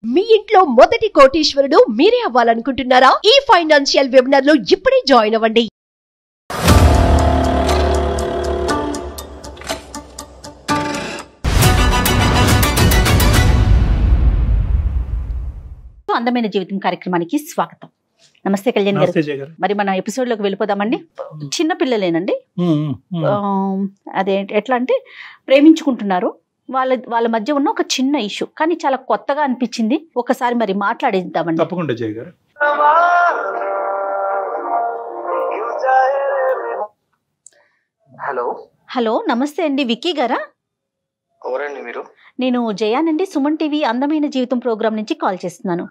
మీ ఇంట్లో మొదటి కోటీశ్వరుడు మీరే అవ్వాలనుకుంటున్నారా? ఈ ఫైనాన్షియల్ వెబినార్ లో ఇప్పుడే జాయిన్ అవ్వండి. అందమైన జీవితం కార్యక్రమానికి స్వాగతం. నమస్తే కళ్యాణ్ గారు. మరి మన ఎపిసోడ్ లోకి వెళ్ళిపోదామండి. చిన్న పిల్లలేనండి. అదే ఎట్లా అంటే ప్రేమించుకుంటున్నారు, వాళ్ళ మధ్య ఉన్న ఒక చిన్న ఇష్యూ, కానీ చాలా కొత్తగా అనిపించింది. ఒకసారి మరి మాట్లాడేద్దామండి. తప్పకుండా జయ గారు. హలో హలో, నమస్తే అండి. విక్కీ గారా? ఎవరండి మీరు? నేను జయానండి, సుమన్ టీవీ అందమైన జీవితం ప్రోగ్రామ్ నుంచి కాల్ చేస్తున్నాను.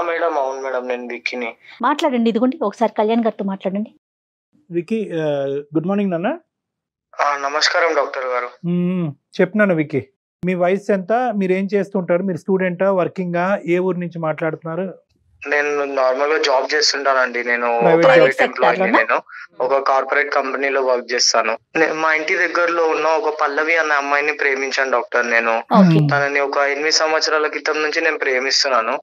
మేడం, అవును మేడం, నేను విక్కీని. మాట్లాడండి. ఇదిగోండి, ఒకసారి కళ్యాణ్ గారితో మాట్లాడండి. విక్కీ, గుడ్ మార్నింగ్ నాన్న. నమస్కారం డాక్టర్ గారు. చెప్పినాను విక్కీ, మీ వయసు ఎంత, మీరు ఏం చేస్తుంటారు, మీరు స్టూడెంటా, వర్కింగా, ఏ ఊరు నుంచి మాట్లాడుతున్నారు? నేను నార్మల్ గా జాబ్ చేస్తుంటానండి. నేను ప్రైవేట్ ఎంప్లాయీ. నేను ఒక కార్పొరేట్ కంపెనీలో వర్క్ చేస్తాను. మా ఇంటి దగ్గరలో ఉన్న ఒక పల్లవి అనే అమ్మాయిని ప్రేమించాను డాక్టర్. నేను తనని ఒక 8 సంవత్సరాల క్రితం నుంచి నేను ప్రేమిస్తున్నాను.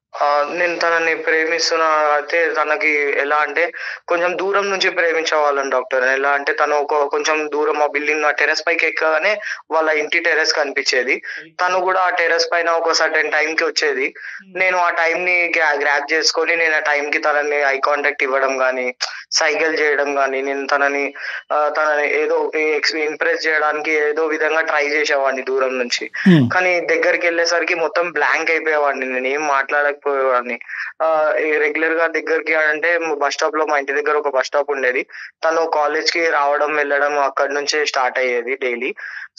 నేను తనని ప్రేమిస్తున్నా. అయితే తనకి ఎలా అంటే కొంచెం దూరం నుంచి ప్రేమించేవాళ్ళని డాక్టర్. ఎలా అంటే తను కొంచెం దూరం, ఆ బిల్డింగ్ ఆ టెర్రస్ పైకి ఎక్కగానే వాళ్ళ ఇంటి టెర్రస్ కనిపించేది. తను కూడా ఆ టెర్రస్ పైన ఒక సర్టెన్ టైం కి వచ్చేది. నేను ఆ టైం ని గ్రాప్ చేసుకొని నేను ఆ టైం కి తనని ఐ కాంటాక్ట్ ఇవ్వడం గానీ, సైకిల్ చేయడం గానీ, నేను తనని ఏదో ఇంప్రెస్ చేయడానికి ఏదో విధంగా ట్రై చేసేవాడిని దూరం నుంచి. కానీ దగ్గరికి వెళ్ళేసరికి మొత్తం బ్లాంక్ అయిపోయేవాడిని, నేను ఏం మాట్లాడకపోయేవాడిని. రెగ్యులర్ గా దగ్గరికి అంటే బస్ స్టాప్ లో, మా ఇంటి దగ్గర ఒక బస్ స్టాప్ ఉండేది. తను కాలేజ్ కి రావడం వెళ్ళడం అక్కడి నుంచే స్టార్ట్ అయ్యేది డైలీ.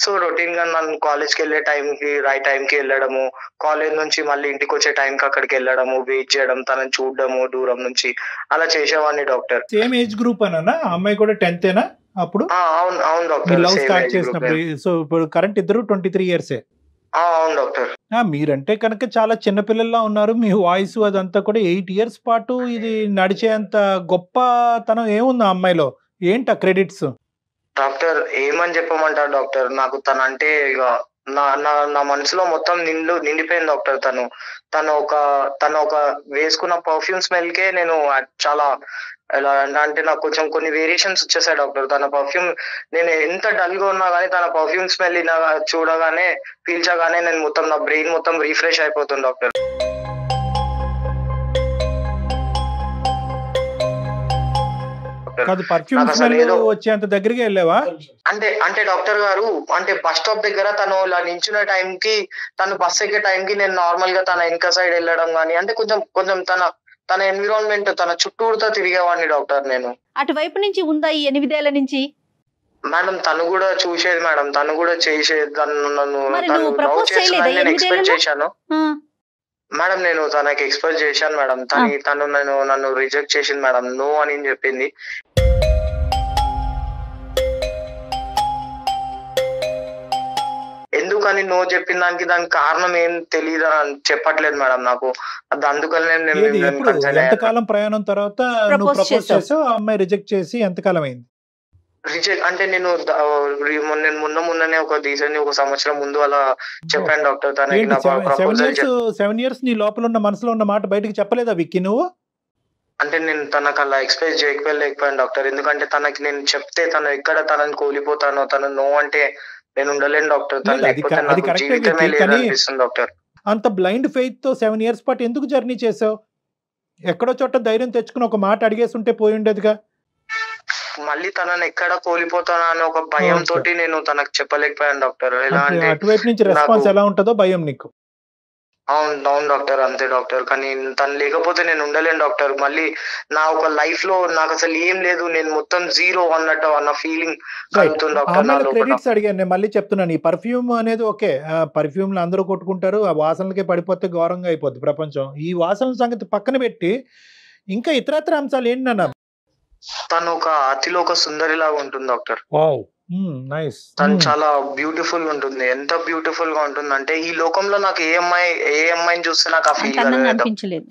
సో రొటీన్ గా నన్ను కాలేజ్ కి వెళ్ళే టైంకి రైట్ టైం కి వెళ్ళడము, కాలేజ్ నుంచి మళ్ళీ ఇంటికి వచ్చే టైంకి అక్కడికి వెళ్ళడము, వెయిట్ చేయడం, తనని చూడడము దూరం నుంచి, అలా చేసేవాడిని డాక్టర్. సేమ్ ఏజ్ గ్రూప్ అన్నా? అమ్మాయి కూడా 10th అప్పుడు? అవును డాక్టర్. లవ్ స్టార్ట్ చేసినప్పుడు. సో ఇప్పుడు కరెంట్ ఇద్దరు 23 years. అవును డాక్టర్. మీరంటే కనుక చాలా చిన్నపిల్లల్లా ఉన్నారు. మీ వాయిస్ అదంతా కూడా 8 years పాటు ఇది నడిచేంత గొప్పతనం ఏముంది ఆ అమ్మాయిలో? ఏంటి ఆ క్రెడిట్స్? డాక్టర్ ఏమని చెప్పమంటారు డాక్టర్, నాకు తనంటే ఇక నా మనసులో మొత్తం నిండిపోయింది డాక్టర్. తను ఒక వేసుకున్న పర్ఫ్యూమ్ స్మెల్ కే నేను చాలా ఎలా అంటే నాకు కొంచెం కొన్ని వేరియేషన్స్ వచ్చేసాయి డాక్టర్. తన పర్ఫ్యూమ్, నేను ఎంత డల్ గా ఉన్నా కానీ తన పర్ఫ్యూమ్ స్మెల్ చూడగానే, పీల్చగానే నేను మొత్తం, నా బ్రెయిన్ మొత్తం రీఫ్రెష్ అయిపోతుంది డాక్టర్. కాదు, పర్ఫ్యూమ్ స్మెల్ వచ్చేంత దగ్గరికి వెళ్ళావా? అంటే డాక్టర్ గారు, అంటే బస్ స్టాప్ దగ్గర తను ఇలా నించున్న టైం కి, తను బస్ ఎక్కే టైం కి నేను నార్మల్ గా తన వెనక సైడ్ వెళ్ళడం గానీ, అంటే కొంచెం తన ఎన్విరాన్మెంట్, తన చుట్టూతో తిరిగేవాడిని డాక్టర్ నేను. అటువైపు నుంచి ఉందా ఈ 8 ఏళ్ల నుంచి? మేడం తను కూడా చూసేది మేడం, తను కూడా చేసేది. నన్ను ఎక్స్పెక్ట్ చేశాను మేడం. నేను తనకి ఎక్స్పెక్ట్ చేశాను మేడం. నన్ను రిజెక్ట్ చేసింది మేడం, నో అని చెప్పింది. ఎందుకని నో చెప్పిన దానికి కారణం ఏం తెలియదు అని చెప్పట్లేదు మేడం నాకు. అందుకని ఎంతకాలం ప్రయాణం తర్వాత నువ్వు ప్రపోజ్ చేసావు, ఆ అమ్మాయి రిజెక్ట్ చేసి ఎంతకాలం అయింది? రిజెక్ట్ అంటే నేను మొన్ననే ఒక సంవత్సరం ముందు అలా చెప్పాను డాక్టర్. తనకి 7 years నీ లోపల ఉన్న మనసులో ఉన్న మాట బయటకు చెప్పలేదా విక్కీ నువ్వు? అంటే నేను తనకు అలా ఎక్స్ప్రెస్ చేయలేకపోయాను డాక్టర్. ఎందుకంటే తనకి నేను చెప్తే తను ఎక్కడ తనని కోల్పోతానో, తను నో అంటే నేను ఉండలేను డాక్టర్. జీవితమే లేదనిపిస్తుంది డాక్టర్. అంత బ్లైండ్ ఫెయిత్ తో 7 years పాటు ఎందుకు జర్నీ చేసావు? ఎక్కడో చోట ధైర్యం తెచ్చుకుని ఒక మాట అడిగేసి ఉంటే పోయి ఉండేదిగా. మళ్ళీ తనని ఎక్కడ కోల్పోతానా అని ఒక భయం తోటి నేను తనకు చెప్పలేకపోయాను డాక్టర్. ఎలా అంటే అటువైపు నుంచి రెస్పాన్స్ ఎలా ఉంటుందో భయం నీకు? అవును డాక్టర్, అంతే డాక్టర్. కానీ తను లేకపోతే నేను ఉండలేను డాక్టర్. మళ్ళీ నా ఒక లైఫ్ లో నాకు అసలు ఏం లేదు, నేను మొత్తం జీరో అన్న ఫీలింగ్ కలుగుతుంది డాక్టర్. క్రెడిట్స్ అడిగాను నేను, మళ్ళీ చెప్తున్నాను. ఈ పర్ఫ్యూమ్ అనేది ఓకే, పర్ఫ్యూమ్ లో అందరూ కొట్టుకుంటారు, ఆ వాసనలకే పడిపోతే ఘోరంగా అయిపోద్ది ప్రపంచం. ఈ వాసన సంగతి పక్కన పెట్టి ఇంకా ఇతరత్ర అంశాలు ఏంటన్నా? తను ఒక అతిలో ఒక సుందరి లాగా ఉంటుంది డాక్టర్. తను చాలా బ్యూటిఫుల్ ఉంటుంది. ఎంత బ్యూటిఫుల్ గా ఉంటుంది అంటే ఈ లోకంలో నాకు ఏ అమ్మాయిని చూస్తే నాకు ఆ ఫీల్ అనిపించలేదు.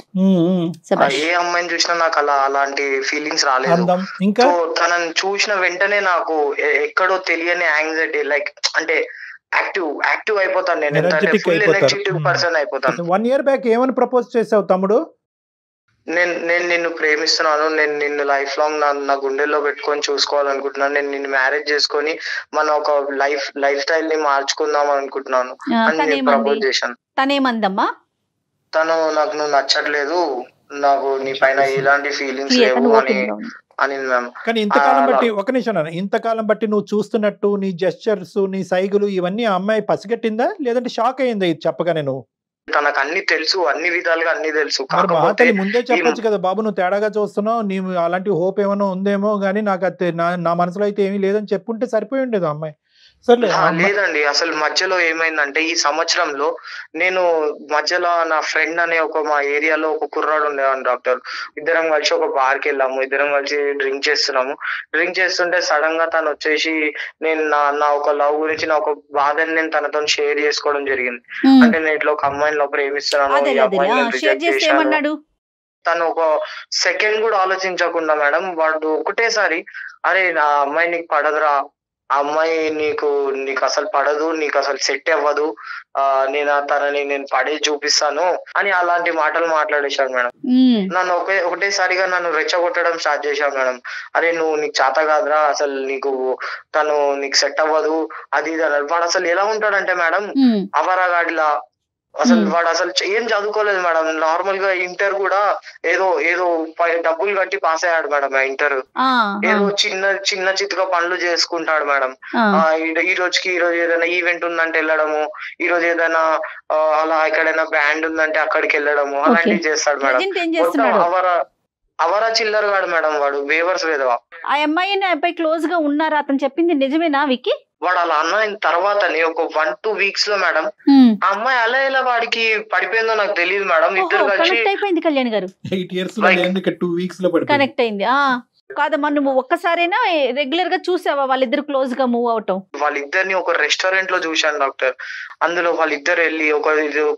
ఏ అమ్మాయిని చూసినా నాకు అలాంటి ఫీలింగ్స్ రాలేదు. సో తనని చూసిన వెంటనే నాకు ఎక్కడో తెలియని యాంగ్జైటీ, లైక్ అంటే యాక్టివ్ అయిపోతాను నేను, Energetic ఫుల్ అయిపోతారు. ఎనర్జెటిక్ పర్సన్ అయిపోతాను. 1 year బ్యాక్ ఏమని ప్రపోజ్ చేసావు తమ్ముడు? నేను నిన్ను ప్రేమిస్తున్నాను, నేను నిన్ను లైఫ్ లాంగ్ నా గుండెల్లో పెట్టుకొని చూసుకోవాలనుకుంటున్నాను, నేను నిన్ను మ్యారేజ్ చేసుకొని మన ఒక లైఫ్ స్టైల్ ని మార్చుకుందాం అనుకుంటున్నాను అని నేను ప్రపోజ్ చేశాను. తనేమందమ్మా? తను నాకు నువ్వు నచ్చట్లేదు, నాకు నీ పైన ఎలాంటి ఫీలింగ్స్ లేవు అని మ్యామ్. కానీ ఇంతకాలం బట్టి ఒక నిమిషం అన్న, ఇంతకాలం బట్టి నువ్వు చూస్తున్నట్టు నీ జెస్చర్స్ నీ సైగులు ఇవన్నీ ఆ అమ్మాయి పసిగట్టిందా లేదంటే షాక్ అయ్యిందా ఇది చెప్పగానే? నువ్వు తనకు అన్ని తెలుసు, అన్ని విధాలుగా అన్ని తెలుసు. కాకపోతే ముందే చెప్పొచ్చు కదా బాబు, నువ్వు తేడాగా చూస్తున్నావు, నీ అలాంటి హోప్ ఏమైనా ఉందేమో గానీ నాకు నా మనసులో అయితే ఏమీ లేదని చెప్పుంటే సరిపోయి ఉండేది అమ్మాయి. లేదండి, అసలు మధ్యలో ఏమైందంటే ఈ సంవత్సరంలో నేను మధ్యలో నా ఫ్రెండ్ అనే మా ఏరియాలో ఒక కుర్రాడు ఉండేవాడు డాక్టర్. ఇద్దరం కలిసి ఒక బార్కి వెళ్ళాము, ఇద్దరం కలిసి డ్రింక్ చేస్తుంటే సడన్ గా తను వచ్చేసి నేను నా ఒక లవ్ గురించి నా ఒక బాధని నేను తనతో షేర్ చేసుకోవడం జరిగింది. అంటే నేను ఇట్లా ఒక అమ్మాయిని ప్రేమిస్తున్నాను, ఈ అమ్మాయిని రిజెక్ట్ చేశాను. తను ఒక సెకండ్ కూడా ఆలోచించకుండా మేడం వాడు ఒకటేసారి, అరే నా అమ్మాయి నీకు పడదురా, ఆ అమ్మాయి నీకు అసలు పడదు, నీకు అసలు సెట్ అవ్వదు, తనని నేను పడే చూపిస్తాను అని అలాంటి మాటలు మాట్లాడేశాడు మేడం. నన్ను ఒకటేసారిగా నన్ను రెచ్చగొట్టడం స్టార్ట్ చేశాడు మేడం. అరే నీకు చేత కాదురా, అసలు నీకు సెట్ అవ్వదు అది ఇది అన్నాడు. వాడు అసలు ఎలా ఉంటాడంటే మేడం అవరాగాడిలా, అసలు వాడు అసలు ఏం చదువుకోలేదు మేడం. నార్మల్ గా ఇంటర్ కూడా ఏదో డబ్బులు కట్టి పాస్ అయ్యాడు మేడం. ఇంటర్ ఏదో చిన్న చిత్తుగా పనులు చేసుకుంటాడు మేడం. ఈ రోజు ఏదైనా ఈవెంట్ ఉందంటే వెళ్ళడము, ఈ రోజు ఏదైనా అలా ఎక్కడైనా బ్యాండ్ ఉందంటే అక్కడికి వెళ్ళడము, అలాంటివి చేస్తాడు మేడం. అవరా చిల్లర గాడు మేడం వాడు, వేవర్స్ వేదవా. ఆ అమ్మాయి క్లోజ్ గా ఉన్నారా? అతను చెప్పింది నిజమేనా విక్కీ? వాడు అలా అన్న తర్వాతనే ఒక 1-2 weeks లో మేడం ఆ అమ్మాయి అలా ఎలా వాడికి పడిపోయిందో నాకు తెలియదు మేడం. ఇద్దరు కలిసి అయిపోయింది కళ్యాణ్ గారు, 8 years లో 2 weeks లో కనెక్ట్ అయింది. కాదమ్మా, నువ్వు ఒక్కసారైనా రెగ్యులర్ గా చూసావా వాళ్ళిద్దరు క్లోజ్ గా మూవ్ అవటం? వాళ్ళిద్దరిని ఒక రెస్టారెంట్ లో చూశాను డాక్టర్. అందులో వాళ్ళిద్దరు వెళ్ళి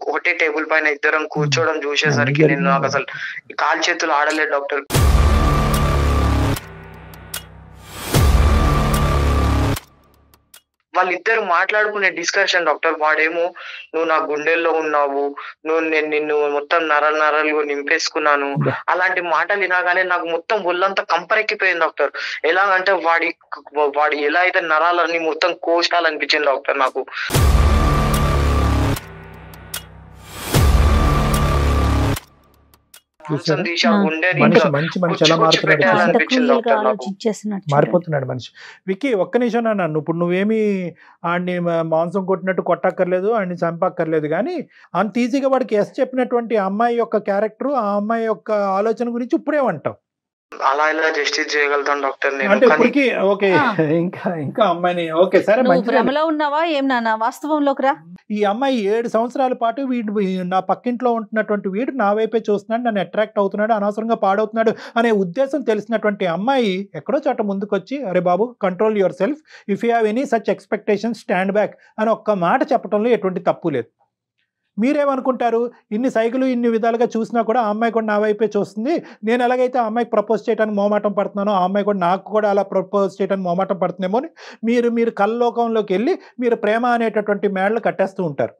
ఒకటే టేబుల్ పైన ఇద్దరం కూర్చోవడం చూసేసరికి నేను నాకు అసలు కాలు చేతులు ఆడలేదు డాక్టర్. వాళ్ళిద్దరు మాట్లాడుకునే డిస్కషన్ డాక్టర్. వాడేమో నువ్వు నా గుండెల్లో ఉన్నావు, నేను నిన్ను మొత్తం నరాలు నింపేసుకున్నాను, అలాంటి మాటలు వినాగానే నాకు మొత్తం ఒళ్ళంతా కంపరెక్కిపోయింది డాక్టర్. ఎలా అంటే వాడి ఎలా అయితే నరాలన్నీ మొత్తం కోసాలనిపించింది డాక్టర్ నాకు. మారిపోతున్నాడు మనిషి. విక్కీ ఒక్క నిమిషం నన్ను, ఇప్పుడు నువ్వేమి ఆడిని మాంసం కొట్టినట్టు కొట్టక్కర్లేదు, ఆడిని చంపక్కర్లేదు, కానీ అంత ఈజీగా వాడికి ఎస్ చెప్పినటువంటి అమ్మాయి యొక్క క్యారెక్టర్, ఆ అమ్మాయి యొక్క ఆలోచన గురించి ఇప్పుడేమంటావు? అలా ఇలా జస్టిస్ చేయగలుగుతాను డాక్టర్ నేను. అంటే ఇప్పటికి ఓకే, ఇంకా అమ్మాయిని ఓకే సరే, భ్రమలో ఉన్నావా ఏం నాన్న? వాస్తవంలోకి రా. ఈ అమ్మాయి 7 సంవత్సరాల పాటు నా పక్కింట్లో ఉంటున్నటువంటి వీడు నా వైపే చూస్తున్నాడు, నన్ను అట్రాక్ట్ అవుతున్నాడు, అనవసరంగా పాడవుతున్నాడు అనే ఉద్దేశం తెలిసినటువంటి అమ్మాయి ఎక్కడో చోట ముందుకొచ్చి అరే బాబు control yourself, if you have any such expectation stand back అని ఒక్క మాట చెప్పడంలో ఎటువంటి తప్పు లేదు. మీరేమనుకుంటారు? ఇన్ని సైకిలు ఇన్ని విధాలుగా చూసినా కూడా ఆ అమ్మాయి కూడా నా వైపే చూస్తుంది, నేను ఎలాగైతే ఆ అమ్మాయికి ప్రపోజ్ చేయడానికి మోమాటం పడుతున్నానో ఆ అమ్మాయి కూడా నాకు కూడా అలా ప్రపోజ్ చేయడానికి మోమాటం పడుతుందేమో అని మీరు కల్లోకంలోకి వెళ్ళి మీరు ప్రేమ అనేటటువంటి మేడలు కట్టేస్తూ ఉంటారు.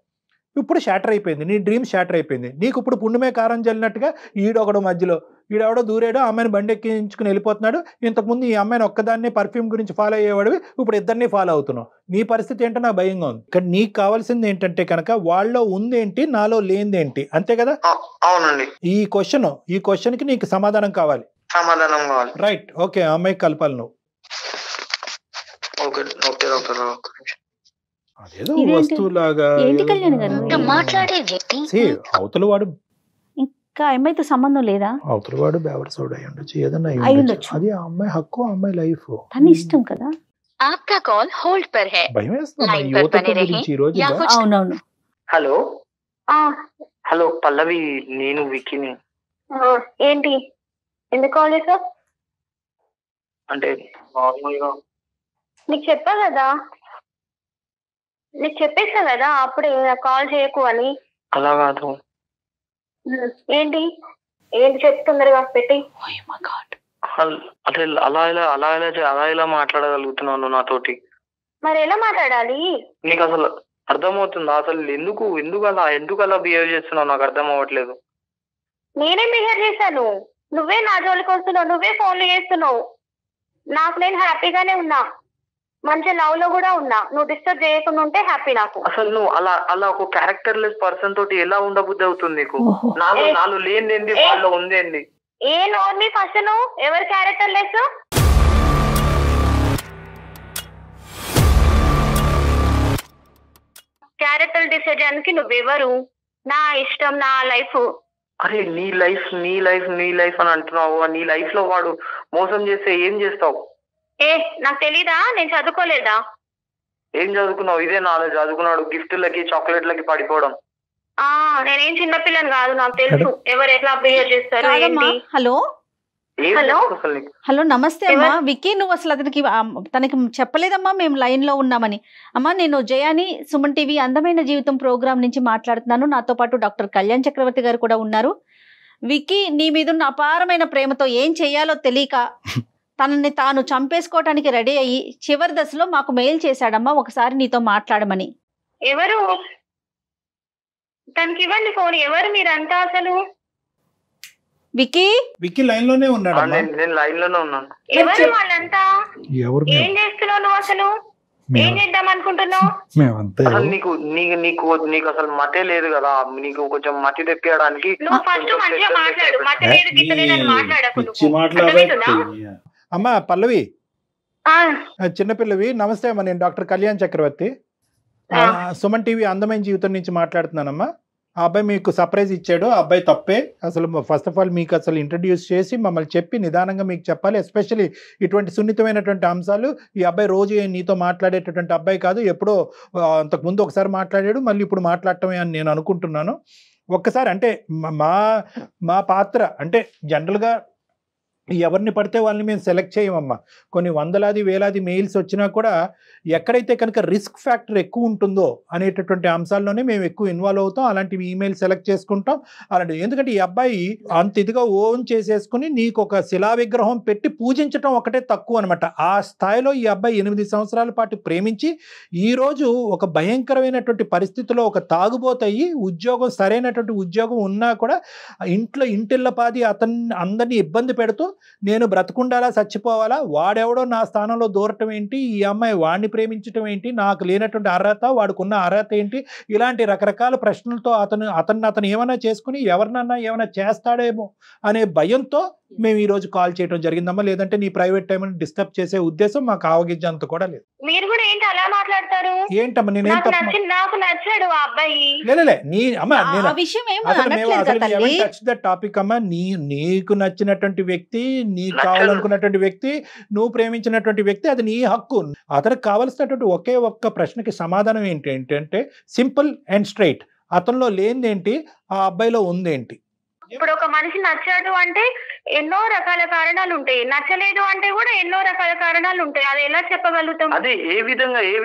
ఇప్పుడు షాటర్ అయిపోయింది, నీ డ్రీమ్ షాటర్ అయిపోయింది. నీకు ఇప్పుడు పుండుమే కారం జల్లినట్టుగా ఈడొకడు మధ్యలో ఈడెవడో దూరాడు, ఆ అమ్మాయిని బండి ఎక్కించుకుని వెళ్ళిపోతున్నాడు. ఇంతకుముందు ఈ అమ్మాయిని ఒక్కదాన్ని పర్ఫ్యూమ్ గురించి ఫాలో అయ్యేవాడివి, ఇప్పుడు ఇద్దరిని ఫాలో అవుతున్నావు. నీ పరిస్థితి ఏంటో నాకు భయంగా ఉంది. ఇక్కడ నీకు కావాల్సింది ఏంటంటే కనుక వాళ్ళలో ఉందేంటి, నాలో లేనిదేంటి, అంతే కదా? అవునండి. ఈ క్వశ్చన్ కి నీకు సమాధానం కావాలి. రైట్, ఓకే, ఆ అమ్మాయికి కలపాలి నువ్వు. అదేదో వస్తువులాగా అవతల వాడు, ఇంకా అమ్మాయితో సంబంధం లేదా? అవతల వాడు బేవర్ సోడా అయి ఉండొచ్చు, ఏదన్నా అయి ఉండొచ్చు. అది ఆ అమ్మాయి హక్కు, ఆ అమ్మాయి లైఫ్, తన ఇష్టం కదా. आपका कॉल होल्ड पर है, భయం వేస్తుంది యువత గురించి ఈ రోజు. అవునవును. హలో హలో పల్లవి, నేను విక్కీని. ఏంటి ఎందుకు కాల్ చేసావు? అంటే నార్మల్ గా నీకు చెప్పేసా కదా అప్పుడే కాల్ చేయకు అని. అలా కాదు. ఏంటి చెప్తుందరుగా పెట్టి. అదే అలా ఇలా మాట్లాడగలుగుతున్నాను నాతోటి? మరి ఎలా మాట్లాడాలి? నీకు అసలు అర్థమవుతుందా? అసలు ఎందుకు అలా బిహేవ్ చేస్తున్నావు నాకు అర్థం అవ్వట్లేదు. నేనేం బిహేవ్ చేశాను? నువ్వే నా జోలికి వస్తున్నావు, నువ్వే ఫోన్లు చేస్తున్నావు. నాకు నేను హ్యాపీగానే ఉన్నా, మంచి లవ్ లో కూడా ఉన్నా. నువ్వు డిస్టర్బ్ చేయకుండా ఉంటే హ్యాపీ నాకు. అసలు నువ్వు అలా ఒక క్యారెక్టర్ లెస్ పర్సన్ తోటి ఎలా ఉండబుద్ధి అవుతుంది నీకు? నాలో లేనిదేంది, వాళ్ళలో ఉందేంది? ఏ నోర్ని ఫస్ట్ నువ్వు ఎవరి క్యారెక్టర్ లెస్? క్యారెక్టర్ డిసైడ్ చేయడానికి నువ్వెవరు? నా ఇష్టం, నా లైఫ్. అరే నీ లైఫ్ అని అంటున్నావు. నీ లైఫ్ లో వాడు మోసం చేస్తే ఏం చేస్తావు? నాకు తెలీదా? నేను చదువుకోలేదా? ఏం చదువుకున్నావు? ఇదే నాలెడ్జ్. చదువుకున్నాడు గిఫ్ట్లకి చాక్లెట్లకి పడిపోవడం. నేనేం చిన్నపిల్లని కాదు, నాకు తెలుసు ఎవరు ఎట్లా బిహేవ్ చేస్తారు. హలో హలో నమస్తే అమ్మా. విక్కీ, నువ్వు అసలు తనకి చెప్పలేదమ్మా మేము లైన్ లో ఉన్నామని. అమ్మా, నేను జయాని, సుమన్ టీవీ అందమైన జీవితం ప్రోగ్రామ్ నుంచి మాట్లాడుతున్నాను. నాతో పాటు డాక్టర్ కళ్యాణ్ చక్రవర్తి గారు కూడా ఉన్నారు. విక్కీ నీ మీద ఉన్న అపారమైన ప్రేమతో ఏం చెయ్యాలో తెలియక తనని తాను చంపేసుకోవటానికి రెడీ అయ్యి చివరి దశలో మాకు మెయిల్ చేశాడమ్మా ఒకసారి నీతో మాట్లాడమని. ఎవరు? తనకి ఇవ్వండి ఫోన్. ఎవరు మీరంతా అసలు? విక్కీ లైన్ లోనే ఉన్నాడు. నేను లైన్ లోనే ఉన్నాను. ఎవరు వాళ్ళంతా? ఏం చేస్తున్నావు నువ్వు? అసలు ఏం చేద్దాం అనుకుంటున్నావు? నీకు అసలు మతే లేదు కదా. నీకు కొంచెం మతి తెప్పడానికి నువ్వు ఫస్ట్ మంచిగా మాట్లాడు. మతి లేదు గిట్టలేదని మాట్లాడకు. అమ్మా పల్లవి, చిన్నపిల్లవి, నమస్తే అమ్మా. నేను డాక్టర్ కళ్యాణ్ చక్రవర్తి, సుమన్ టీవీ అందమైన జీవితం నుంచి మాట్లాడుతున్నానమ్మా. ఆ అబ్బాయి మీకు సర్ప్రైజ్ ఇచ్చాడు. ఆ అబ్బాయి తప్పే. అసలు ఫస్ట్ ఆఫ్ ఆల్ మీకు అసలు ఇంట్రడ్యూస్ చేసి మమ్మల్ని చెప్పి నిదానంగా మీకు చెప్పాలి. ఎస్పెషల్లీ ఇటువంటి సున్నితమైనటువంటి అంశాలు. ఈ అబ్బాయి రోజు నీతో మాట్లాడేటటువంటి అబ్బాయి కాదు. ఎప్పుడో అంతకుముందు ఒకసారి మాట్లాడాడు, మళ్ళీ ఇప్పుడు మాట్లాడటమే అని నేను అనుకుంటున్నాను. ఒక్కసారి అంటే మా పాత్ర అంటే జనరల్గా ఎవరిని పడితే వాళ్ళని మేము సెలెక్ట్ చేయమమ్మా. కొన్ని వందలాది వేలాది మెయిల్స్ వచ్చినా కూడా ఎక్కడైతే కనుక రిస్క్ ఫ్యాక్టర్ ఎక్కువ ఉంటుందో అనేటటువంటి అంశాల్లోనే మేము ఎక్కువ ఇన్వాల్వ్ అవుతాం. అలాంటివి ఈమెయిల్ సెలెక్ట్ చేసుకుంటాం. అలాంటివి ఎందుకంటే ఈ అబ్బాయి అంత ఇదిగా ఓన్ చేసేసుకుని నీకు ఒక శిలా విగ్రహం పెట్టి పూజించడం ఒకటే తక్కువ అనమాట. ఆ స్థాయిలో ఈ అబ్బాయి 8 సంవత్సరాల పాటు ప్రేమించి ఈరోజు ఒక భయంకరమైనటువంటి పరిస్థితిలో ఒక తాగుబోతయ్యి ఉద్యోగం, సరైనటువంటి ఉద్యోగం ఉన్నా కూడా ఇంటిల్లపాది అందరినీ ఇబ్బంది పెడుతూ నేను బ్రతకుండాలా చచ్చిపోవాలా, వాడెవడో నా స్థానంలో దూరటం ఏంటి, ఈ అమ్మాయి వాడిని ప్రేమించటం ఏంటి, నాకు లేనటువంటి అర్హత, వాడుకున్న అర్హత ఏంటి, ఇలాంటి రకరకాల ప్రశ్నలతో అతను ఏమైనా చేసుకుని ఎవరినన్నా ఏమైనా చేస్తాడేమో అనే భయంతో మేము ఈ రోజు కాల్ చేయడం జరిగిందమ్మా. లేదంటే నీ ప్రైవేట్ టైం డిస్టర్బ్ చేసే ఉద్దేశం మాకు ఆవగించేంత కూడా లేదు. మీరు కూడా ఏంటి అలా మాట్లాడతారు? ఏంటమ్మా నేనేం నాకు నచ్చాడు ఆ అబ్బాయి. టాపిక్ అమ్మా. నీకు నచ్చినటువంటి వ్యక్తి, నీకు కావాలనుకున్నటువంటి వ్యక్తి, నువ్వు ప్రేమించినటువంటి వ్యక్తి, అది నీ హక్కు. అతనికి కావలసినటువంటి ఒకే ఒక్క ప్రశ్నకి సమాధానం ఏంటంటే సింపుల్ అండ్ స్ట్రైట్. అతనిలో లేనిదేంటి, ఆ అబ్బాయిలో ఉందేంటి. ఇప్పుడు ఒక మనిషి నచ్చాడు అంటే ఎన్నో రకాల కారణాలు ఉంటాయి, నచ్చలేదు అంటే కూడా ఎన్నో రకాల కారణాలు ఉంటాయి. అది ఎలా చెప్పగలుగుతాం? అదే ఏ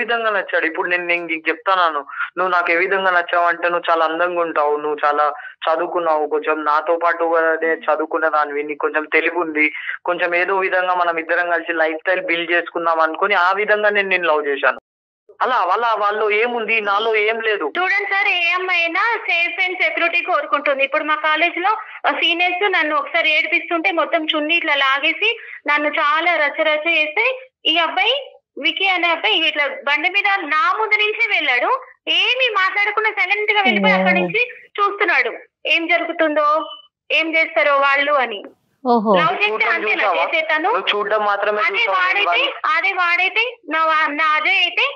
విధంగా నచ్చాడు? ఇప్పుడు నేను చెప్తాను, నువ్వు నాకు ఏ విధంగా నచ్చావు అంటే నువ్వు చాలా అందంగా ఉంటావు, నువ్వు చాలా చదువుకున్నావు, కొంచెం నాతో పాటు చదువుకున్న దానివి, నీకు కొంచెం తెలివి ఉంది, కొంచెం ఏదో విధంగా మనం ఇద్దరం కలిసి లైఫ్ స్టైల్ బిల్డ్ చేసుకుందాం అనుకుని ఆ విధంగా నేను లవ్ చేశాను. అలా వాళ్ళు ఏముంది, నాలో ఏం లేదు. చూడండి సార్, ఏ అమ్మాయి అయినా సేఫ్ అండ్ సెక్యూరిటీ కోరుకుంటుంది. ఇప్పుడు మా కాలేజ్ లో సీనియర్స్ నన్ను ఒకసారి ఏడిపిస్తుంటే మొత్తం చున్నీ ఇట్లా లాగేసి నన్ను చాలా రచ్చరచ్చ చేస్తే ఈ అబ్బాయి వికీ అనే అబ్బాయి ఇట్లా బండి మీద నా ముందు నుంచే వెళ్ళాడు. ఏమి మాట్లాడకుండా సైలెంట్ గా వెళ్ళిపోయి అక్కడి నుంచి చూస్తున్నాడు ఏం జరుగుతుందో, ఏం చేస్తారో వాళ్ళు అని. లవ్ చేస్తే అంతేనా చేసేతాను? అదే వాడైతే నా అజయ్ అయితే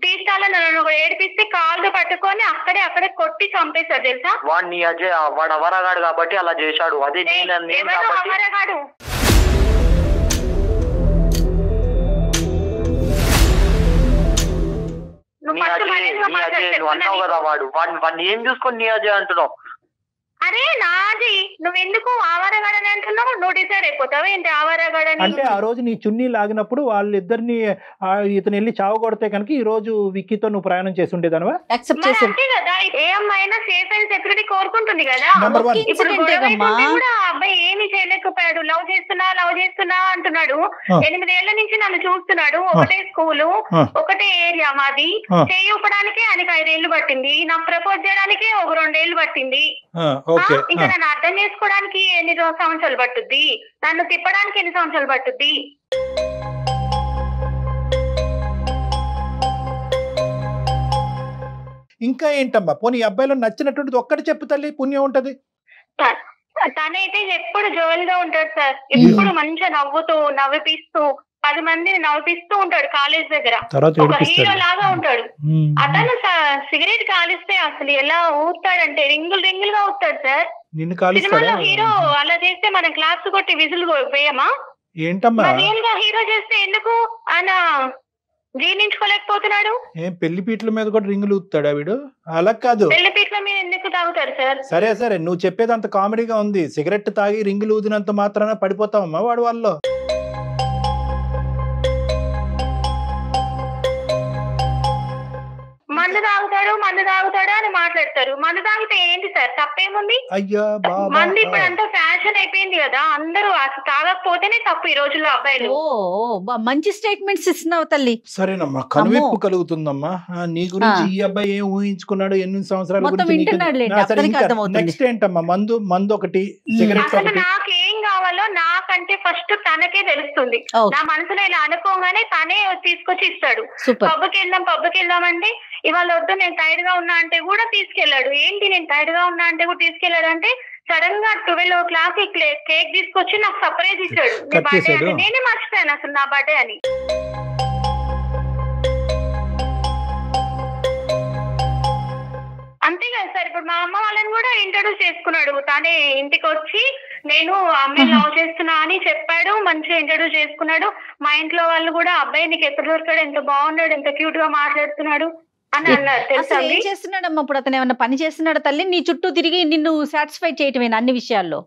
తీస్తాలో నన్ను ఏడిపిస్తే కాళ్ళు పట్టుకొని అక్కడే కొట్టి చంపేశాడు తెలుసా. వాడిని అజయ్ వాడు అవరగాడు కాబట్టి అలా చేశాడు. అదే అవరగాడు. నువ్వు అన్నావు కదా వాడిని ఏం చూసుకొని నీ అజయ్ అంటున్నావు. అరే నాది నువ్వు ఎందుకు ఆవారగాడని అంటున్నావు? నువ్వు డిసైడ్ అయిపోతావు ఏంటి ఆవారగాడని? అంటే ఆ రోజు నీ చున్నీ లాగినప్పుడు వాళ్ళిద్దరిని ఇతను వెళ్ళి చావగొడితే కనుక ఈ రోజు విక్కీతో నువ్వు ప్రయాణం చేసి ఉండేదానివా? అంతే కదా, ఏ అమ్మాయినా సేఫ్ అండ్ సెక్యూరిటీ కోరుకుంటుంది కదా. ఇప్పుడు కూడా అబ్బాయి ఏమి చేయలేకపోయాడు. లవ్ చేస్తున్నా అంటున్నాడు. 8 ఏళ్ల నుంచి నన్ను చూస్తున్నాడు. ఒకటే స్కూలు, ఒకటే ఏరియా మాది. చేయడానికి ఆయనకి 5 ఏళ్ళు పట్టింది. నాకు ప్రపోజ్ చేయడానికి ఒక 2 ఏళ్ళు పట్టింది. ఇంకా నన్ను అర్థం చేసుకోవడానికి ఎన్ని సంవత్సరాలు పట్టుద్ది? నన్ను తిప్పడానికి ఎన్ని సంవత్సరాలు పట్టుద్ది? ఇంకా ఏంటమ్మా, పోనీ ఈ అబ్బాయిలో నచ్చినటువంటిది ఒక్కటి చెప్పు తల్లి, పుణ్యం ఉంటది. తనైతే ఎప్పుడు జోవెల్ గా ఉంటాడు సార్. ఎప్పుడు మంచిగా నవ్విపిస్తూ 10 మందిని నవ్విపిస్తూ ఉంటాడు. కాలేజ్ దగ్గర ఒక హీరో లాగా ఉంటాడు. అతను సిగరెట్ కాలిస్తే అసలు ఎలా ఊతాడంటే రింగులుగా ఊతాడు సార్. సినిమాలో హీరో అలా చేస్తే మనం క్లాస్ కొట్టి విజులు వేయమా? ఏంటమ్మా రియల్ గా హీరో చేస్తే ఎందుకు ఆయన జీర్ణించుకోలేకపోతున్నాడు? పెళ్లి పీటల మీద కూడా రింగులు ఊతాడా వీడు? అలా కాదు, పెళ్లి పీటల మీద ఎందుకు తాగుతారు సార్? సరే నువ్వు చెప్పేది అంత కామెడీగా ఉంది. సిగరెట్ తాగి రింగులు ఊదినంత మాత్రాన పడిపోతావమ్మా వాడు వాళ్ళు. మందు తాగుతాడు అని మాట్లాడతారు. మందు తాగితే ఏంటి సార్, తప్పేముంది? అయ్యా మందు ఇప్పుడు అంతా ఫ్యాషన్ అయిపోయింది కదా, అందరూ అసలు తాగకపోతేనే తప్పు ఈ రోజుల్లో అబ్బాయిలు. మంచి స్టేట్మెంట్స్ ఇస్తున్నావు తల్లి. సరేనమ్మా, కనువిప్పు కలుగుతుందమ్మా. నీ గురించి ఈ అబ్బాయి ఏం ఊహించుకున్నాడు, ఎన్ని సంవత్సరాల గురించి. నెక్స్ట్ ఏంటమ్మా? మందు ఒకటి, సిగరెట్ ఒకటి. నాకేం కావాలో నాకంటే ఫస్ట్ తనకే తెలుస్తుంది. నా మనసులో ఇలా అనుకోగానే తనే తీసుకొచ్చి ఇస్తాడు. పబ్కి వెళ్దాం అంటే ఇవాళ వద్దు నేను టైర్డ్ గా ఉన్నా అంటే కూడా తీసుకెళ్లాడు. ఏంటి నేను టైర్డ్ గా ఉన్నా అంటే కూడా తీసుకెళ్లాడు అంటే సడన్ గా 12 o'clock కేక్ తీసుకొచ్చి నాకు సర్ప్రైజ్ ఇచ్చాడు. నీ బర్త్డే అని నేనే మర్చిపోయాను అసలు నా బర్త్డే అని. అంతే కదా సార్. ఇప్పుడు మా అమ్మ వాళ్ళని కూడా ఇంట్రడ్యూస్ చేసుకున్నాడు. తనే ఇంటికి వచ్చి నేను అమ్మాయిని లవ్ చేస్తున్నా అని చెప్పాడు. మంచిగా ఇంట్రడ్యూస్ చేసుకున్నాడు. మా ఇంట్లో వాళ్ళు కూడా అబ్బాయి నీకు ఎక్కడ దొరికాడు, ఎంత బాగున్నాడు, ఎంత క్యూట్ గా మాట్లాడుతున్నాడు అని అన్నారు. తెలుసా ఏం చేస్తున్నాడమ్మా ఇప్పుడు అతను? ఏమన్నా పని చేస్తున్నాడు తల్లి? నీ చుట్టూ తిరిగి నిన్ను సాటిస్ఫై చేయటమేనా అన్ని విషయాల్లో?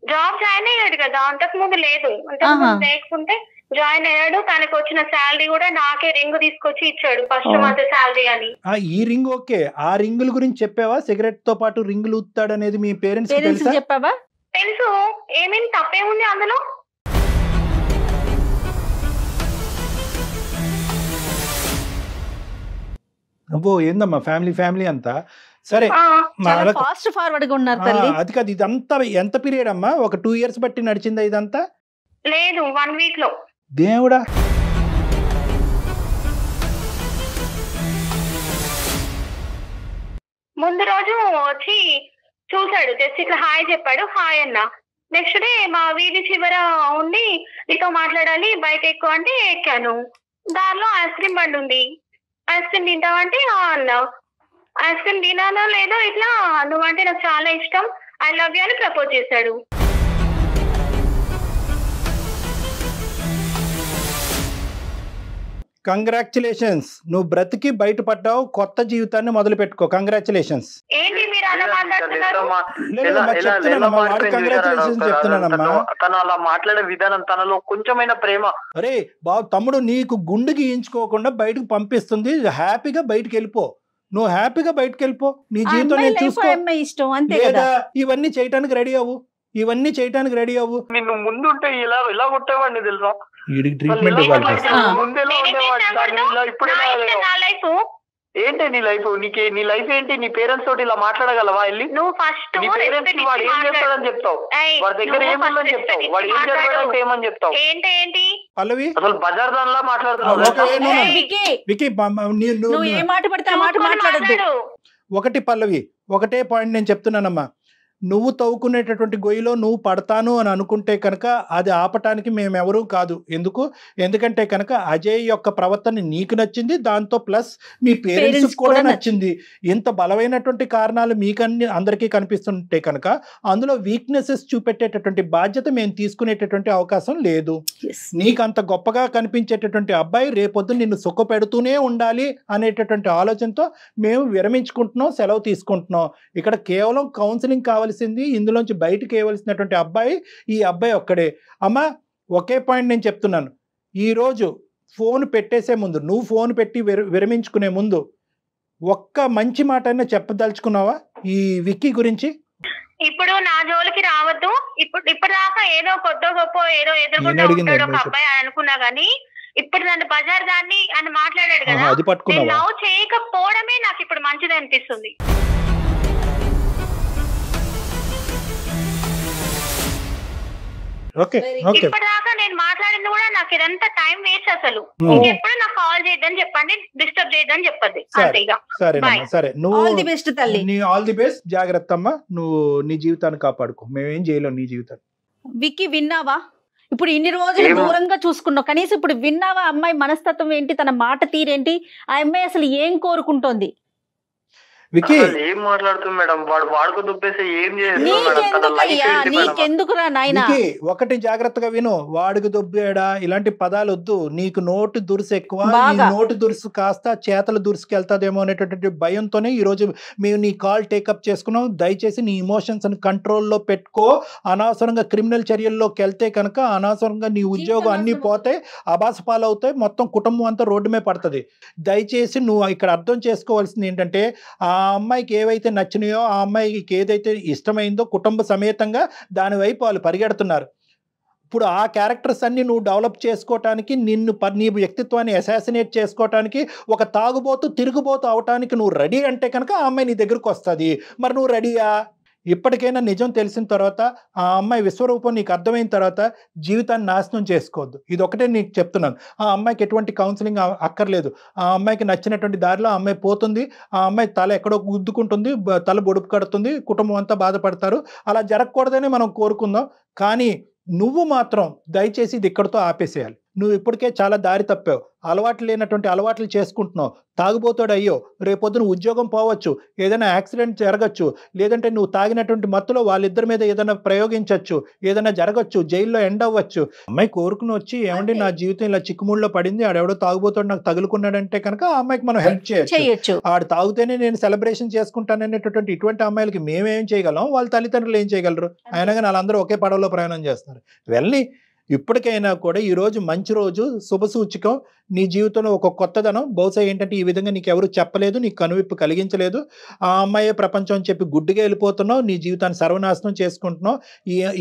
జాబ్ జాయిన్ అయ్యాడు కదా, అంతకు ముందు లేదు. అంతకుముందు లేకుంటే జాయిన్ అయ్యాడు. తనకు వచ్చిన శాలరీ కూడా నాకే రింగ్ తీసుకొచ్చి ఇచ్చాడు, ఫస్ట్ మంత్ శాలరీ అని. ఈ రింగ్ ఓకే. ఆ రింగుల గురించి చెప్పావా? సిగరెట్ తో పాటు రింగులు ఊతాడు అనేది మీ పేరెంట్స్ చెప్పావా? తెలుసు. ఏమేమి తప్పేముంది అందులో? అబ్బో ఏందమ్మా ఫ్యామిలీ అంతా. సరే ఫాస్ట్ ఫార్వర్డ్ గా ఉన్నారు తల్లి. అది కాదు, ఇదంతా ఎంత పీరియడ్ అమ్మా? ఒక 2 years బట్టి నడిచిందా ఇదంతా? లేదు, 1 week లో. దేవుడా, ముందు రోజు వచ్చి చూసాడు, జస్ట్ ఇట్లా హాయ్ చెప్పాడు, హాయ్ అన్నా. నెక్స్ట్ డే మా వీధి చివర ఉండి నీతో మాట్లాడాలి, బైక్ ఎక్కువ అంటే ఎక్కాను. దానిలో ఐస్ క్రీమ్ బండి ఉంది. ఐస్ క్రీమ్ తింటావంటే అన్నా. ఐస్ క్రీమ్ తినానో లేదో ఇట్లా నువ్వంటే నాకు చాలా ఇష్టం, ఐ లవ్ యూ అని ప్రపోజ్ చేశాడు. కంగ్రాచులేషన్స్, నువ్వు బ్రతికి బయటపడ్డావు, కొత్త జీవితాన్ని మొదలు పెట్టుకో. కంగ్రాచులేషన్స్. ఏంటి మీరు అలా మాట్లాడుతున్నారు? తను అలా మాట్లాడే విధానం, తనలో కొంచెమైనా ప్రేమ. అరే బాబు, తమ్ముడు నీకు గుండు గీయించుకోకుండా బయటకు పంపిస్తుంది, హ్యాపీగా బయటకు వెళ్ళిపో. నువ్వు హ్యాపీగా బయటకు వెళ్ళిపో, నీ జీవితం నేను చూసుకో. లేదా ఇవన్నీ చేయటానికి రెడీ అవ్వు, నిన్ను ముందుంటే ఇలా కొట్టేవాడిని తెలుసా? ట్రీట్మెంట్ ఏంటి నీ లైఫ్? నీ లైఫ్ ఏంటి? నీ పేరెంట్స్ తోటి ఇలా మాట్లాడగలవా? వెళ్ళి నువ్వు ఫస్ట్ నీ పేరెంట్స్ వాడు ఏం చేస్తాడని చెప్తావు, వాడి దగ్గర ఏముందని చెప్తావు, వాడు ఏం చేస్తాడంటే ఏమని చెప్తావు? ఏంటి పల్లవి అసలు బజార్ దానిలా మాట్లాడుతున్నావు. ఒకటి పల్లవి, ఒకటే పాయింట్ నేను చెప్తున్నానమ్మా. నువ్వు తవ్వుకునేటటువంటి గొయ్యిలో నువ్వు పడతాను అని అనుకుంటే కనుక అది ఆపటానికి మేమెవరూ కాదు. ఎందుకంటే కనుక అజయ్ యొక్క ప్రవర్తన నీకు నచ్చింది, దాంతో ప్లస్ మీ పేరెంట్స్ కూడా నచ్చింది. ఇంత బలమైనటువంటి కారణాలు అందరికీ కనిపిస్తుంటే కనుక అందులో వీక్నెసెస్ చూపెట్టేటటువంటి బాధ్యత మేము తీసుకునేటటువంటి అవకాశం లేదు. నీకు అంత గొప్పగా కనిపించేటటువంటి అబ్బాయి రేపొద్దు నిన్ను సుఖపెడుతూనే ఉండాలి అనేటటువంటి ఆలోచనతో మేము విరమించుకుంటున్నాం, సెలవు తీసుకుంటున్నాం. ఇక్కడ కేవలం కౌన్సిలింగ్ కావాలి రావాల్సింది, ఇందులోంచి బయటికి వేయవలసినటువంటి అబ్బాయి ఈ అబ్బాయి ఒక్కడే. అమ్మ ఒకే పాయింట్ నేను చెప్తున్నాను, ఈరోజు ఫోన్ పెట్టేసే ముందు, నువ్వు ఫోన్ పెట్టి విరమించుకునే ముందు ఒక్క మంచి మాట అయినా చెప్పదలుచుకున్నావా ఈ విక్కీ గురించి? ఇప్పుడు నా జోలికి రావద్దు, ఇప్పటిదాకా ఏదో కొద్దో గొప్ప ఏదో ఎదుర్కొంటూ ఉంటాడు ఒక అబ్బాయి అని అనుకున్నా గానీ, ఇప్పుడు నన్ను బజార్ దాన్ని అని మాట్లాడాడు కదా, నేను లవ్ చేయకపోవడమే నాకు ఇప్పుడు మంచిది అనిపిస్తుంది. ఇప్పటిదాకా నేను మాట్లాడింది కూడా నాకు ఇదంతా టైం వేస్ట్. అసలు ఇంకెప్పుడు నాకు కాల్ చేయొద్దని చెప్పండి, డిస్టర్బ్ చేయొద్దని చెప్పండి. సరే, నువ్వు ఆల్ ది బెస్ట్, జాగ్రత్త అమ్మా, నువ్వు నీ జీవితాన్ని కాపాడుకో, మేమేం చేయలేం నీ జీవితాన్ని. విక్కీ విన్నావా? ఇప్పుడు ఇన్ని రోజులు దూరంగా చూసుకున్నావు, కనీసం ఇప్పుడు విన్నావా అమ్మాయి మనస్తత్వం ఏంటి, తన మాట తీరేంటి, ఆ అమ్మాయి అసలు ఏం కోరుకుంటోంది? విక్కీ ఏం మాట్లాడుతుంది మేడం, వాడు వాడుకు దుబ్బేసి ఏం నీకెందుకురా నాయనా? ఒకటి జాగ్రత్తగా విను, వాడికి దుబ్బేడా ఇలాంటి పదాలు వద్దు. నీకు నోటు దురుసు ఎక్కువ, నోటు దురుసు కాస్త చేతలు దురుసుకెళ్తాదేమో అనేటటువంటి భయంతోనే ఈ రోజు మేము నీ కాల్ టేకప్ చేసుకున్నాం. దయచేసి నీ ఇమోషన్స్ ని కంట్రోల్లో పెట్టుకో. అనవసరంగా క్రిమినల్ చర్యల్లోకి వెళ్తే కనుక అనవసరంగా నీ ఉద్యోగం అన్ని పోతే, అబాస పాలవుతాయి, మొత్తం కుటుంబం అంతా రోడ్డు మీద పడుతుంది. దయచేసి నువ్వు ఇక్కడ అర్థం చేసుకోవాల్సింది ఏంటంటే, ఆ అమ్మాయికి ఏవైతే నచ్చినాయో, ఆ అమ్మాయికి ఏదైతే ఇష్టమైందో కుటుంబ సమేతంగా దాని వైపు వాళ్ళు పరిగెడుతున్నారు. ఇప్పుడు ఆ క్యారెక్టర్స్ అన్ని నువ్వు డెవలప్ చేసుకోవటానికి, నీ వ్యక్తిత్వాన్ని అసాసినేట్ చేసుకోవటానికి, ఒక తాగుబోతు తిరుగుబోతు అవటానికి నువ్వు రెడీ అంటే కనుక ఆ అమ్మాయి నీ దగ్గరకు వస్తుంది. మరి నువ్వు రెడీయా? ఇప్పటికైనా నిజం తెలిసిన తర్వాత, ఆ అమ్మాయి విశ్వరూపం నీకు అర్థమైన తర్వాత జీవితాన్ని నాశనం చేసుకోవద్దు. ఇది ఒకటే నీకు చెప్తున్నాను. ఆ అమ్మాయికి ఎటువంటి కౌన్సిలింగ్ అక్కర్లేదు. ఆ అమ్మాయికి నచ్చినటువంటి దారిలో ఆ అమ్మాయి పోతుంది. ఆ అమ్మాయి తల ఎక్కడో గుద్దుకుంటుంది, తల బొడుపు కడుతుంది, కుటుంబం అంతా బాధపడతారు. అలా జరగకూడదని మనం కోరుకుందాం. కానీ నువ్వు మాత్రం దయచేసి ఇది ఇక్కడితో ఆపేసేయాలి. నువ్వు ఇప్పటికే చాలా దారి తప్పావు, అలవాట్లు లేనటువంటి అలవాట్లు చేసుకుంటున్నావు, తాగుబోతాడు అయ్యో, రేపొద్దున ఉద్యోగం పోవచ్చు, ఏదైనా యాక్సిడెంట్ జరగచ్చు, లేదంటే నువ్వు తాగినటువంటి మత్తులో వాళ్ళిద్దరి మీద ఏదైనా ప్రయోగించవచ్చు, ఏదైనా జరగచ్చు, జైల్లో ఎండ్ అవ్వచ్చు. అమ్మాయి కోరుకుని వచ్చి ఏమండి నా జీవితం ఇలా చిక్కుముళ్ళలో పడింది, ఆడెవడో తాగుబోతాడు నాకు తగులుకున్నాడంటే కనుక ఆ అమ్మాయికి మనం హెల్ప్ చేయొచ్చు. ఆడు తాగితేనే నేను సెలబ్రేషన్ చేసుకుంటాననేటటువంటి ఇటువంటి అమ్మాయిలకి మేమేం చేయగలం, వాళ్ళ తల్లిదండ్రులు ఏం చేయగలరు? అయినా కానీ వాళ్ళందరూ ఒకే పడవలో ప్రయాణం చేస్తారు. వెళ్ళి ఇప్పటికైనా కూడా ఈరోజు మంచి రోజు, శుభసూచకం. నీ జీవితంలో ఒక కొత్తదనం. బహుశా ఏంటంటే ఈ విధంగా నీకు ఎవరు చెప్పలేదు, నీకు కనువిప్పు కలిగించలేదు, ఆ అమ్మాయే ప్రపంచం అని చెప్పి గుడ్డిగా వెళ్ళిపోతున్నావు, నీ జీవితాన్ని సర్వనాశనం చేసుకుంటున్నావు.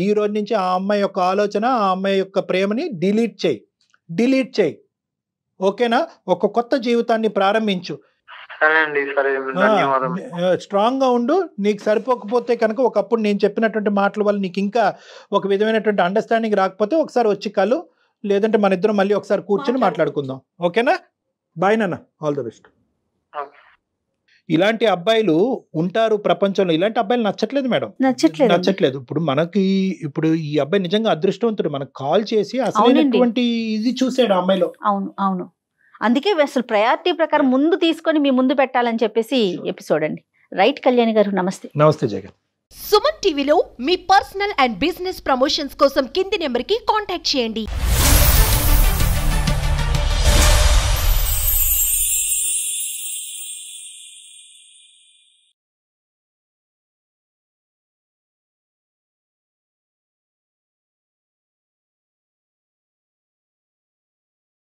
ఈ రోజు నుంచి ఆ అమ్మాయి యొక్క ఆలోచన, ఆ అమ్మాయి యొక్క ప్రేమని డిలీట్ చేయి. ఓకేనా? ఒక కొత్త జీవితాన్ని ప్రారంభించు. స్ట్రాంగ్ గా ఉండు. నీకు సరిపోకపోతే కనుక ఒకప్పుడు నేను చెప్పినటువంటి మాటల వల్ల నీకు ఇంకా ఒక విధమైనటువంటి అండర్స్టాండింగ్ రాకపోతే ఒకసారి వచ్చి కలు, లేదంటే మన ఇద్దరం మళ్ళీ ఒకసారి కూర్చొని మాట్లాడుకుందాం. ఓకేనా? బాయ్ నాన్న, ఆల్ ద బెస్ట్. ఇలాంటి అబ్బాయిలు ఉంటారు ప్రపంచంలో. ఇలాంటి అబ్బాయిలు నచ్చట్లేదు మేడం, నచ్చట్లేదు. ఇప్పుడు ఈ అబ్బాయి నిజంగా అదృష్టవంతుడు. మనకు కాల్ చేసి అసలైనటువంటి ఇది చూసాడు ఆ అమ్మాయిలో. అవును. అందుకే అసలు ప్రయారిటీ ప్రకారం ముందు తీసుకొని మీ ముందు పెట్టాలని చెప్పేసి ఎపిసోడ్ అండి. రైట్ కళ్యాణి గారు, నమస్తే. నమస్తే జగన్. సుమన్ టీవీలో మీ పర్సనల్ అండ్ బిజినెస్ ప్రమోషన్స్ కోసం కింది నెంబర్కి కాంటాక్ట్ చేయండి.